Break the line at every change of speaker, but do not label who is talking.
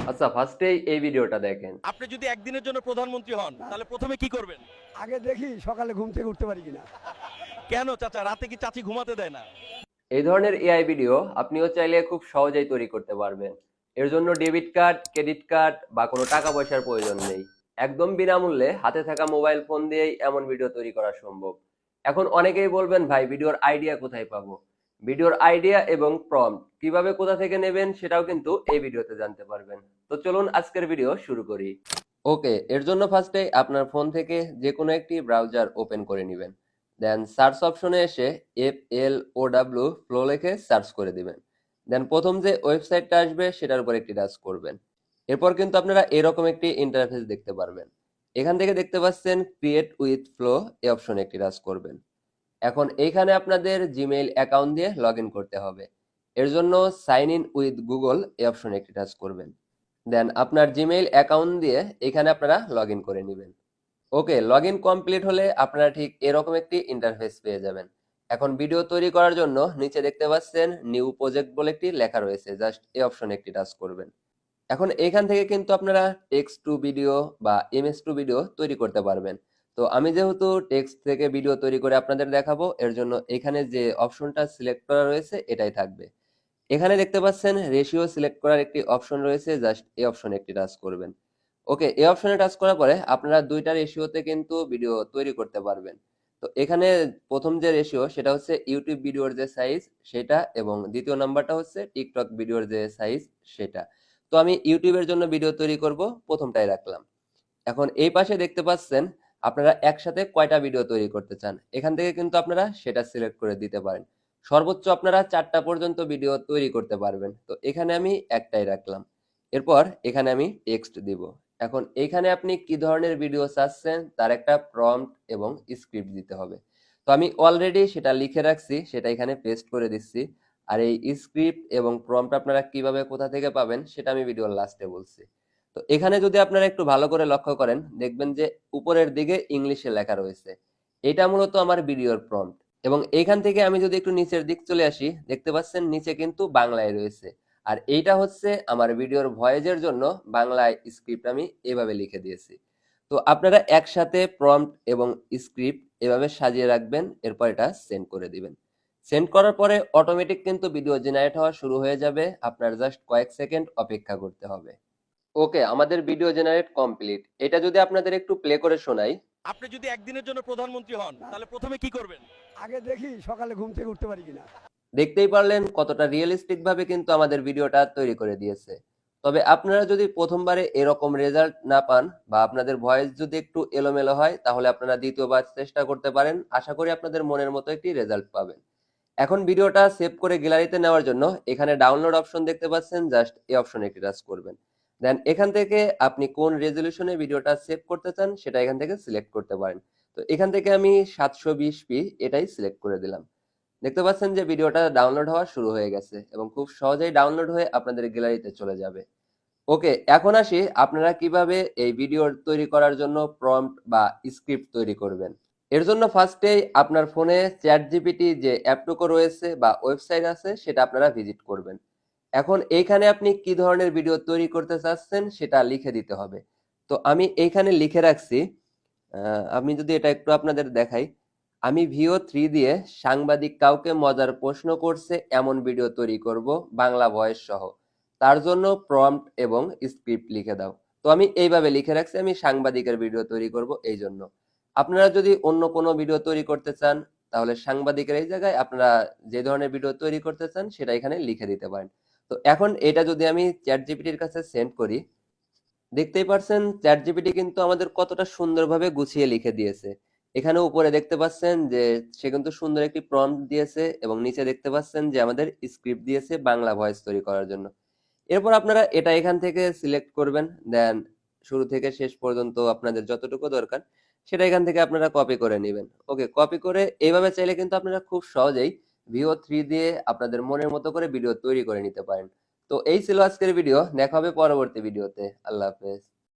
আচ্ছা, ফার্স্টেই এই ভিডিওটা দেখেন।
আপনি যদি একদিনের জন্য প্রধানমন্ত্রী হন তাহলে প্রথমে কি করবেন?
আগে দেখি সকালে ঘুম থেকে উঠতে পারি কিনা।
কেন চাচা, রাতে কি চাচি ঘুমাতে দেয় না?
এই ধরনের এআই ভিডিও আপনিও চাইলে খুব সহজেই তৈরি করতে পারবেন। এর জন্য ডেবিট কার্ড, ক্রেডিট কার্ড বা কোনো টাকা পয়সার প্রয়োজন নেই। একদম বিনামূল্যে হাতে থাকা মোবাইল ফোন দিয়েই এমন ভিডিও তৈরি করা সম্ভব। এখন অনেকেই বলবেন, ভাই ভিডিওর আইডিয়া কোথায় পাবো? ভিডিওর আইডিয়া এবং প্রম্পট কিভাবে কোথা থেকে নেবেন সেটাও কিন্তু এই ভিডিওতে জানতে পারবেন। তো চলুন আজকের ভিডিও শুরু করি। ওকে, এর জন্য ফার্স্টে আপনার ফোন থেকে যে কোনো একটি ব্রাউজার ওপেন করে নেবেন। দেন সার্চ অপশনে এসে FLOW ফ্লো লিখে সার্চ করে দিবেন। দেন প্রথম যে ওয়েবসাইটটা আসবে সেটার উপর একটি টাচ করবেন। এরপর কিন্তু আপনারা এরকম একটি ইন্টারফেস দেখতে পারবেন। এখান থেকে দেখতে পাচ্ছেন ক্রিয়েট উইথ ফ্লো, এই অপশনে একটি টাচ করবেন। এখন এইখানে আপনাদের জিমেইল অ্যাকাউন্ট দিয়ে লগ ইন করতে হবে। এর জন্য সাইন ইন উইথ গুগল, এই অপশনে একটি টাচ করবেন। দেন আপনার জিমেইল অ্যাকাউন্ট দিয়ে এখানে আপনারা লগ ইন করে নেবেন। ওকে, লগ ইন কমপ্লিট হলে আপনারা ঠিক এরকম একটি ইন্টারফেস পেয়ে যাবেন। এখন ভিডিও তৈরি করার জন্য নিচে দেখতে পাচ্ছেন নিউ প্রজেক্ট বলে একটি লেখা রয়েছে, জাস্ট এই অপশনে একটি টাচ করবেন। এখন এখান থেকে কিন্তু আপনারা টেক্সট টু ভিডিও বা এমএস টু ভিডিও তৈরি করতে পারবেন। তো আমি যেহেতু টেক্সট থেকে ভিডিও তৈরি করে আপনাদের দেখাবো, এর জন্য এখানে যে অপশনটা সিলেক্ট করা রয়েছে এটাই থাকবে। এখানে দেখতে পাচ্ছেন রেশিও সিলেক্ট করার একটি অপশন রয়েছে, জাস্ট এই অপশনে একটি টাচ করবেন। ওকে, এই অপশনে টাচ করার পরে আপনারা দুইটা রেশিওতে কিন্তু ভিডিও তৈরি করতে পারবেন। তো এখানে প্রথম যে রেশিও সেটা হচ্ছে ইউটিউব ভিডিওর যে সাইজ সেটা, এবং দ্বিতীয় নাম্বারটা হচ্ছে টিকটক ভিডিওর যে সাইজ সেটা। তো আমি ইউটিউবের জন্য ভিডিও তৈরি করব, প্রথমটাই রাখলাম। এখন এই পাশে দেখতে পাচ্ছেন আপনারা একসাথে কয়টা ভিডিও তৈরি করতে চান, এখান থেকে কিন্তু আপনারা সেটা সিলেক্ট করে দিতে পারেন। সর্বোচ্চ আপনারা 4টা পর্যন্ত ভিডিও তৈরি করতে পারবেন। তো এখানে আমি একটাই রাখলাম। এরপর এখানে আমি টেক্সট দিব। এখন এইখানে আপনি কি ধরনের ভিডিও চাচ্ছেন তার একটা প্রম্পট এবং স্ক্রিপ্ট দিতে হবে। তো আমি অলরেডি সেটা লিখে রাখছি, সেটা এখানে পেস্ট করে দিচ্ছি। আর এই স্ক্রিপ্ট এবং প্রম্পট আপনারা কিভাবে কোথা থেকে পাবেন সেটা আমি ভিডিওর লাস্টে বলছি। তো এখানে যদি আপনারা একটু ভালো করে লক্ষ্য করেন, দেখবেন যে উপরের দিকে ইংলিশে লেখা রয়েছে। এটা মূলত আমার ভিডিওর প্রম্পট। এবং এইখান থেকে আমি যদি একটু নিচের দিক চলে আসি, দেখতে পাচ্ছেন নিচে কিন্তু বাংলায় রয়েছে। আর এইটা হচ্ছে আমার ভিডিওর ভয়েসের জন্য বাংলায় স্ক্রিপ্ট আমি এভাবে লিখে দিয়েছি। তো আপনারা একসাথে প্রম্পট এবং স্ক্রিপ্ট এভাবে সাজিয়ে রাখবেন, এরপর এটা সেন্ড করে দিবেন। সেন্ড করার পরে অটোমেটিক কিন্তু ভিডিও জেনারেট হওয়া শুরু হয়ে যাবে, আপনার জাস্ট কয়েক সেকেন্ড অপেক্ষা করতে হবে। ওকে, আমাদের ভিডিও জেনারেট কমপ্লিট। এটা যদি আপনাদের একটু প্লে করে শোনাই।
আপনি যদি একদিনের জন্য প্রধানমন্ত্রী হন
না,
তাহলে প্রথমে কি করবেন?
আগে দেখি সকালে ঘুম থেকে উঠতে পারি কিনা।
দেখতেই পারলেন কতটা রিয়েলিস্টিক ভাবে কিন্তু আমাদের ভিডিওটা তৈরি করে দিয়েছে। তবে আপনারা যদি প্রথমবারে এরকম রেজাল্ট না পান বা আপনাদের ভয়েস যদি একটু এলোমেলো হয়, তাহলে আপনারা দ্বিতীয়বার চেষ্টা করতে পারেন। আশা করি আপনাদের মনের মতো একটি রেজাল্ট পাবেন। এখন ভিডিওটা সেভ করে গ্যালারিতে নেওয়ার জন্য এখানে ডাউনলোড অপশন দেখতে পাচ্ছেন, জাস্ট এই অপশনে একটি টাচ করবেন। দেন এখান থেকে আপনি কোন রেজলিউশনে ভিডিওটা সেভ করতে চান সেটা এখান থেকে সিলেক্ট করতে পারেন। তো এখান থেকে আমি 720p এটাই সিলেক্ট করে দিলাম। দেখতে পাচ্ছেন যে ভিডিওটা ডাউনলোড হওয়া শুরু হয়ে গেছে এবং খুব সহজেই ডাউনলোড হয়ে আপনাদের গ্যালারিতে চলে যাবে। ওকে, এখন আসি আপনারা কিভাবে এই ভিডিও তৈরি করার জন্য প্রম্পট বা স্ক্রিপ্ট তৈরি করবেন। এর জন্য ফার্স্টেই আপনার ফোনে চ্যাট জিপিটি যে অ্যাপটুকু রয়েছে বা ওয়েবসাইট আছে সেটা আপনারা ভিজিট করবেন। এখন এইখানে আপনি কি ধরনের ভিডিও তৈরি করতে চাচ্ছেন সেটা লিখে দিতে হবে। তো আমি এইখানে লিখে রাখছি, আমি যদি এটা একটু আপনাদের দেখাই, আমি VO3 দিয়ে সাংবাদিক কাউকে মজার প্রশ্ন করছে এমন ভিডিও তৈরি করব, বাংলা ভয়েস সহ। তার জন্য প্রম্পট এবং স্ক্রিপ্ট লিখে দাও। তো আমি এইভাবে লিখে রাখছি আমি সাংবাদিকের ভিডিও তৈরি করব এই জন্য। আপনারা যদি অন্য কোনো ভিডিও তৈরি করতে চান তাহলে সাংবাদিকের এই জায়গায় আপনারা যে ধরনের ভিডিও তৈরি করতে চান সেটা এখানে লিখে দিতে পারেন। তো এখন এটা যদি আমি চ্যাট জিপিটির কাছে সেন্ড করি, দেখতেই পারছেন চ্যাট জিপিটি কিন্তু আমাদের কতটা সুন্দরভাবে গুছিয়ে লিখে দিয়েছে। এখানে উপরে দেখতে পাচ্ছেন যে সে কিন্তু সুন্দর একটি প্রম্পট দিয়েছে এবং নিচে দেখতে পাচ্ছেন যে আমাদের স্ক্রিপ্ট দিয়েছে বাংলা ভয়েস তৈরি করার জন্য। এরপর আপনারা এটা এখান থেকে সিলেক্ট করবেন। দেন শুরু থেকে শেষ পর্যন্ত আপনাদের যতটুকু দরকার সেটা এখান থেকে আপনারা কপি করে নেবেন। ওকে, কপি করে এইভাবে চাইলে কিন্তু আপনারা খুব সহজেই VO3 দিয়ে আপনাদের মনের মতো করে ভিডিও তৈরি করে নিতে পারেন। তো এই ছিল আজকের ভিডিও, দেখা হবে পরবর্তী ভিডিওতে। আল্লাহ হাফেজ।